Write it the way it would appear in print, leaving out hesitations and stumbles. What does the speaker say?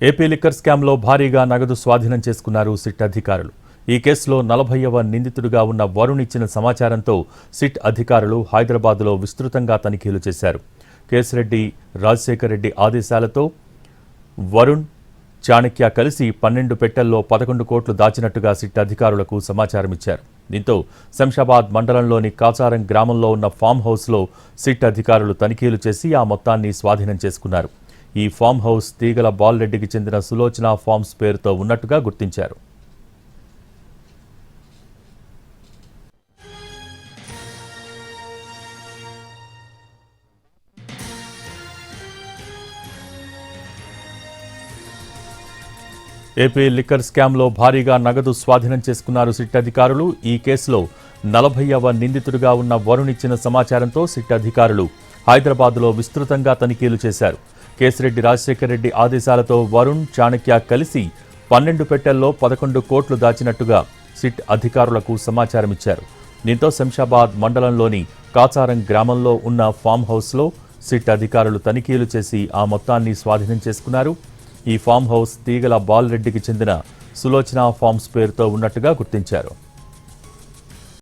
AP liquor స్కామ్లో భారీగా నగదు స్వాధీనం చేసుకున్నారు సిట్ అధికారులు. ఈ కేసులో 40వ నిందితుడిగా ఉన్న వరుణ్ ఇచ్చిన సమాచారంతో సిట్ అధికారులు హైదరాబాద్లో విస్తృతంగా తనిఖీలు చేశారు. కేశిరెడ్డి రాజశేఖర్ రెడ్డి ఆదేశాలతో వరుణ్, చాణక్య కలిసి 12 పెట్టెల్లో 11 కోట్లు దాచినట్టుగా సిట్ అధికారులకు సమాచారం ఇచ్చారు. దీంతో శంషాబాద్ మండలంలోని కాచారం గ్రామంలో ఉన్న ఫామ్ హౌస్లో సిట్ అధికారులు తనిఖీలు చేసి ఆ మొత్తాన్ని స్వాధీనం చేసుకున్నారు. ఈ ఫామ్ హౌస్ తీగల బాలరెడ్డికి చెందిన సులోచన ఫార్మ్స్ పేరుతో ఉన్నట్టుగా గుర్తించారు. ఏపీ లిక్కర్ స్కామ్లో భారీగా నగదు స్వాధీనం చేసుకున్నారు సిట్ అధికారులు. ఈ కేసులో 40వ నిందితుడిగా ఉన్న వరుణ్ ఇచ్చిన సమాచారంతో సిట్ అధికారులు హైదరాబాద్లో విస్తృతంగా తనిఖీలు చేశారు. కేశిరెడ్డి రాజశేఖర్ రెడ్డి ఆదేశాలతో వరుణ్, చాణక్య కలిసి 12 పెట్టెల్లో 11 కోట్లు దాచినట్టుగా సిట్ అధికారులకు సమాచారం ఇచ్చారు. దీంతో శంషాబాద్ మండలంలోని కాచారం గ్రామంలో ఉన్న ఫామ్ హౌస్లో సిట్ అధికారులు తనిఖీలు చేసి ఆ మొత్తాన్ని స్వాధీనం చేసుకున్నారు. ఈ ఫామ్ హౌస్ తీగల బాలరెడ్డికి చెందిన సులోచన ఫార్మ్స్ పేరుతో ఉన్నట్టుగా గుర్తించారు.